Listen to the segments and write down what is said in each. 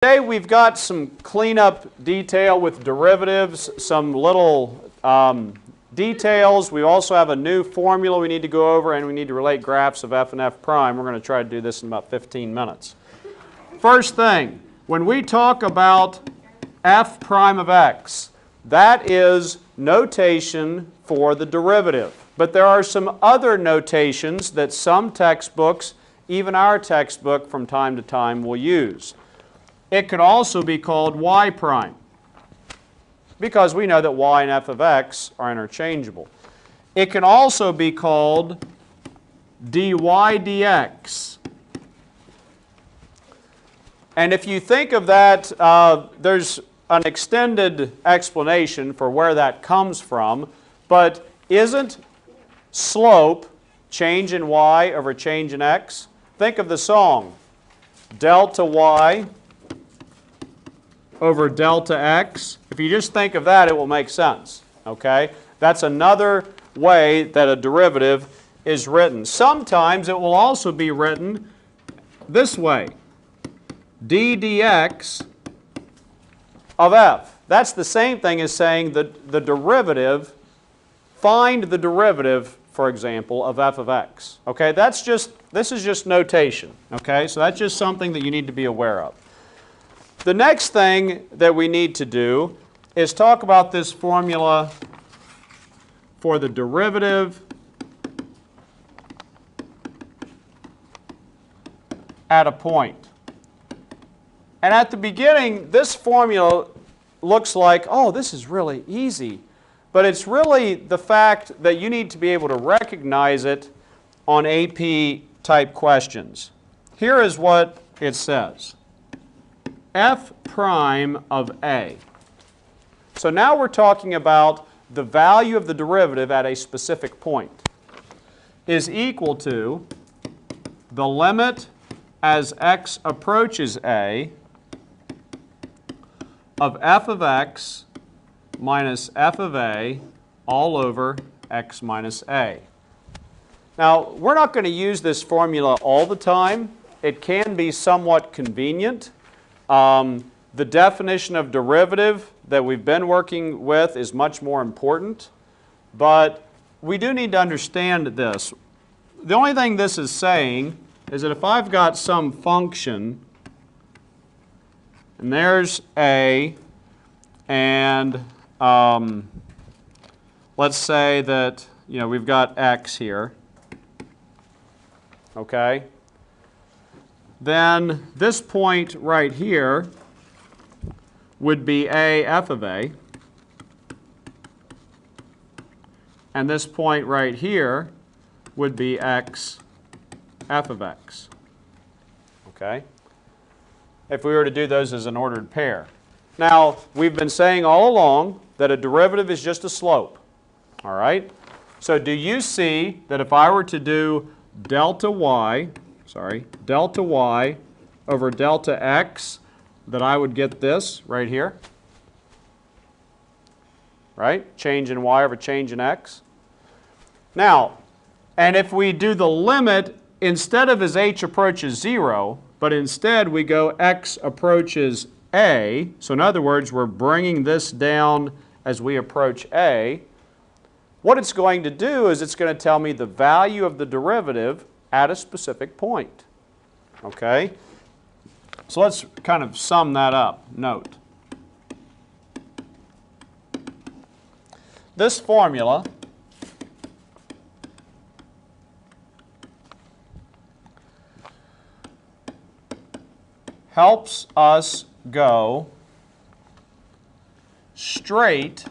Today we've got some cleanup detail with derivatives, some little details. We also have a new formula we need to go over, and we need to relate graphs of f and f prime. We're going to try to do this in about 15 minutes. First thing, when we talk about f prime of x, that is notation for the derivative. But there are some other notations that some textbooks, even our textbook from time to time, will use. It could also be called y prime, because we know that y and f of x are interchangeable. It can also be called dy dx. And if you think of that, there's an extended explanation for where that comes from, but isn't slope change in y over change in x? Think of the song, delta y over delta x. If you just think of that, it will make sense. Okay? That's another way that a derivative is written. Sometimes it will also be written this way, d dx of f. That's the same thing as saying that the derivative, find the derivative, for example, of f of x. Okay? This is just notation. Okay? So that's just something that you need to be aware of. The next thing that we need to do is talk about this formula for the derivative at a point. And at the beginning, this formula looks like, oh, this is really easy. But it's really the fact that you need to be able to recognize it on AP type questions. Here is what it says. F prime of a. So now we're talking about the value of the derivative at a specific point is equal to the limit as x approaches a of f of x minus f of a all over x minus a. Now, we're not going to use this formula all the time. It can be somewhat convenient. The definition of derivative that we've been working with is much more important, but we do need to understand this. The only thing this is saying is that if I've got some function, and there's a, and let's say that we've got x here, okay? Then this point right here would be a f of a, and this point right here would be x f of x. Okay? If we were to do those as an ordered pair. Now, we've been saying all along that a derivative is just a slope. All right? So do you see that if I were to do delta y over delta x, that I would get this right here? Right? Change in y over change in x. Now, and if we do the limit, instead of as h approaches 0, but instead we go x approaches a, so in other words, we're bringing this down as we approach a, what it's going to do is it's going to tell me the value of the derivative at a specific point. Okay? So let's kind of sum that up. Note. This formula helps us go straight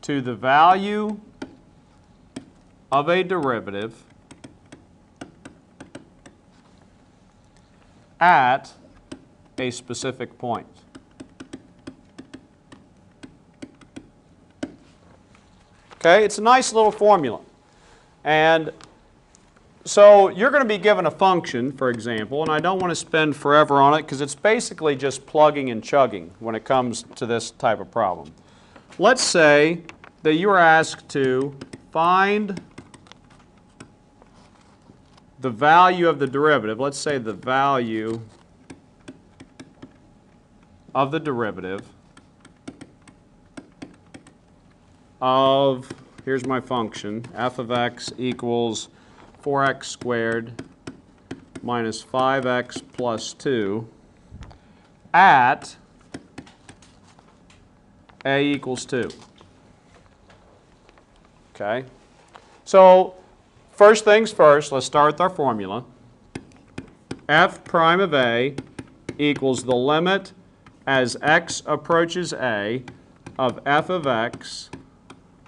to the value of a derivative at a specific point. Okay, it's a nice little formula. And so you're going to be given a function, for example, and I don't want to spend forever on it because it's basically just plugging and chugging when it comes to this type of problem. Let's say that you are asked to find the value of the derivative, let's say the value of the derivative of, here's my function, f of x equals 4x squared minus 5x plus 2 at a equals 2. Okay? So first things first, let's start with our formula. F prime of a equals the limit as x approaches a of f of x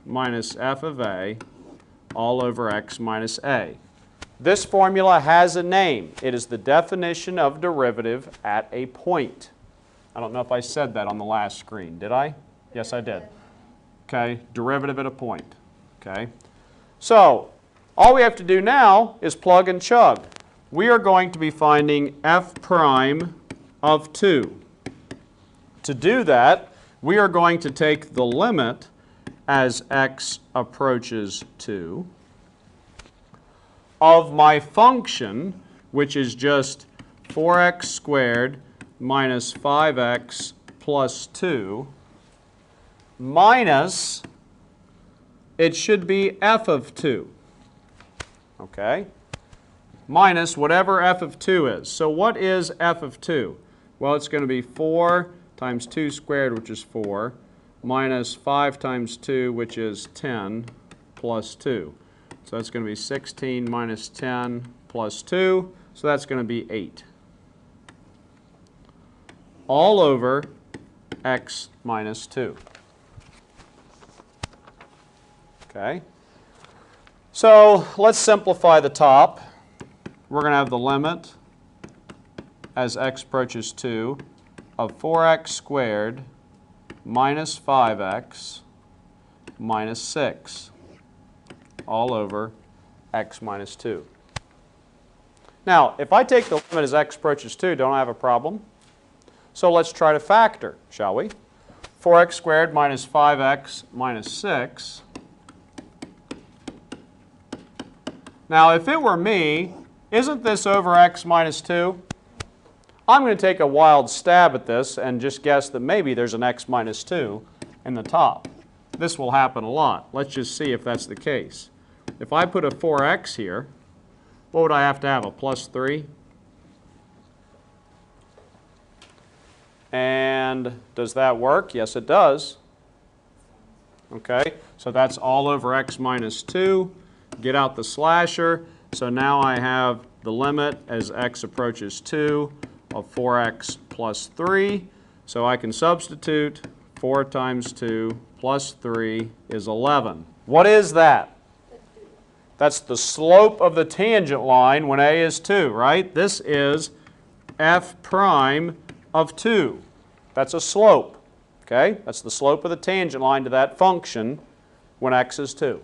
minus f of a all over x minus a. This formula has a name. It is the definition of derivative at a point. I don't know if I said that on the last screen. Did I? Yes, I did. Okay, derivative at a point. Okay, so all we have to do now is plug and chug. We are going to be finding f prime of 2. To do that, we are going to take the limit as x approaches 2 of my function, which is just 4x squared minus 5x plus 2, minus, it should be f of 2, okay? Minus whatever f of 2 is. So what is f of 2? Well, it's going to be 4 times 2 squared, which is 4, minus 5 times 2, which is 10, plus 2. So that's going to be 16 minus 10 plus 2, so that's going to be 8. All over x minus 2. Okay? So let's simplify the top. We're going to have the limit as x approaches 2 of 4x squared minus 5x minus 6 all over x minus 2. Now, if I take the limit as x approaches 2, don't I have a problem? So let's try to factor, shall we? 4x squared minus 5x minus 6. Now, if it were me, isn't this over x minus 2? I'm going to take a wild stab at this and just guess that maybe there's an x minus 2 in the top. This will happen a lot. Let's just see if that's the case. If I put a 4x here, what would I have to have, a plus 3? And does that work? Yes, it does. Okay, so that's all over x minus 2. Get out the slasher. So now I have the limit as x approaches 2 of 4x plus 3. So I can substitute 4 times 2 plus 3 is 11. What is that? That's the slope of the tangent line when a is 2, right? This is f prime of 2. That's a slope, okay? That's the slope of the tangent line to that function when x is 2,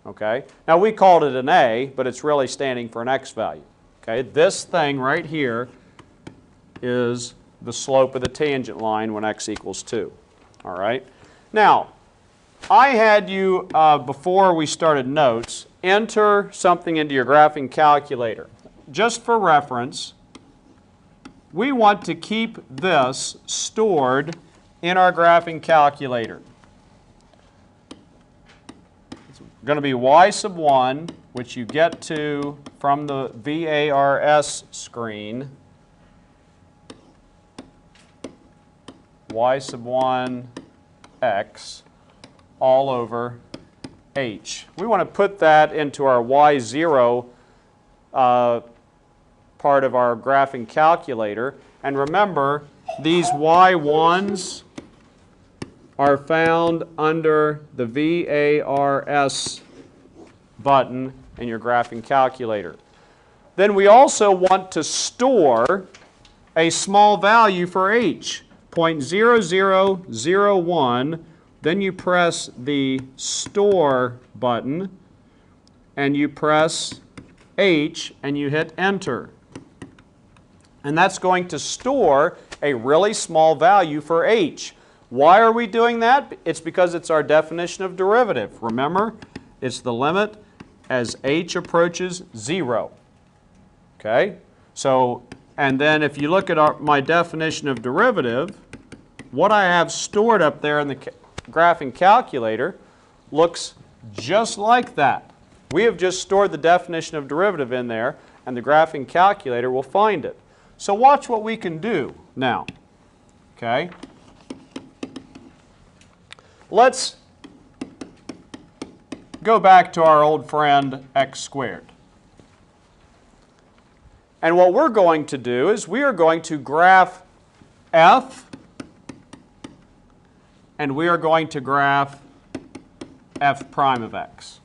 okay? Now we called it an a, but it's really standing for an x value, okay? This thing right here is the slope of the tangent line when x equals 2, all right? Now, I had you, before we started notes, enter something into your graphing calculator. Just for reference, we want to keep this stored in our graphing calculator. It's going to be y sub 1, which you get to from the VARS screen. Y sub 1 x all over h. We want to put that into our y0 part of our graphing calculator. And remember, these y1s are found under the VARS button in your graphing calculator. Then we also want to store a small value for h, 0.0001. Then you press the store button and you press H and you hit enter. And that's going to store a really small value for h. Why are we doing that? It's because it's our definition of derivative. Remember, it's the limit as h approaches 0. Okay? So, and then if you look at my definition of derivative, what I have stored up there in the graphing calculator looks just like that. We have just stored the definition of derivative in there, and the graphing calculator will find it. So watch what we can do now. Okay? Let's go back to our old friend x squared. And what we're going to do is we are going to graph f, and we are going to graph f prime of x.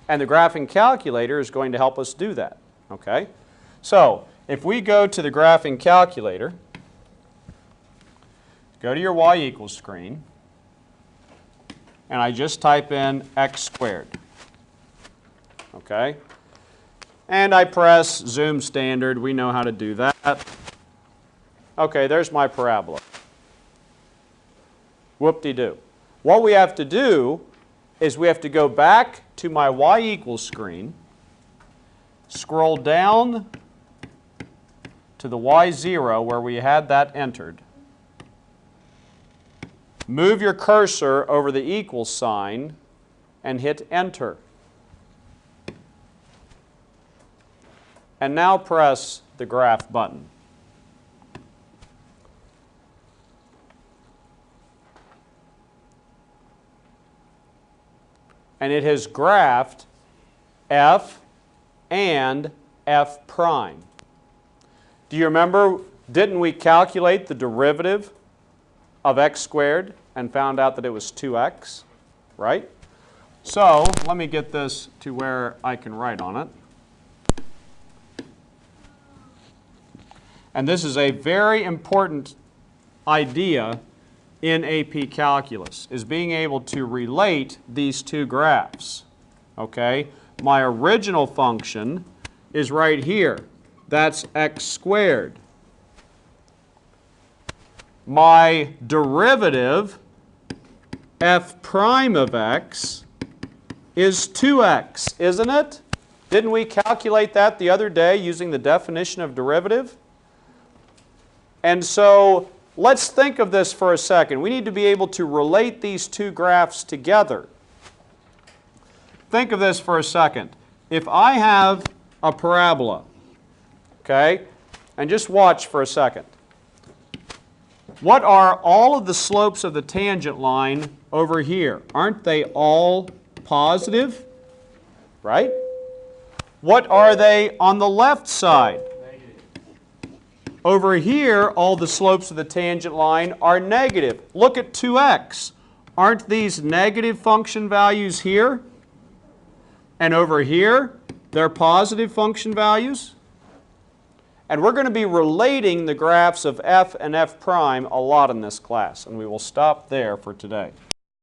And the graphing calculator is going to help us do that. Okay? So, if we go to the graphing calculator, go to your y equals screen, and I just type in x squared. Okay? And I press zoom standard. We know how to do that. Okay, there's my parabola. Whoop-de-doo. What we have to do is we have to go back to my y equals screen, scroll down to the y0 where we had that entered, move your cursor over the equals sign, and hit enter. And now press the graph button. And it has graphed f and f prime. Do you remember, didn't we calculate the derivative of x squared and found out that it was 2x, right? So let me get this to where I can write on it. And this is a very important idea in AP Calculus, is being able to relate these two graphs. Okay? My original function is right here. That's x squared. My derivative, f prime of x, is 2x, isn't it? Didn't we calculate that the other day using the definition of derivative? And so let's think of this for a second. We need to be able to relate these two graphs together. Think of this for a second. If I have a parabola, okay, and just watch for a second. What are all of the slopes of the tangent line over here? Aren't they all positive? Right? What are they on the left side? Over here, all the slopes of the tangent line are negative. Look at 2x. Aren't these negative function values here? And over here, they're positive function values? And we're going to be relating the graphs of f and f prime a lot in this class, and we will stop there for today.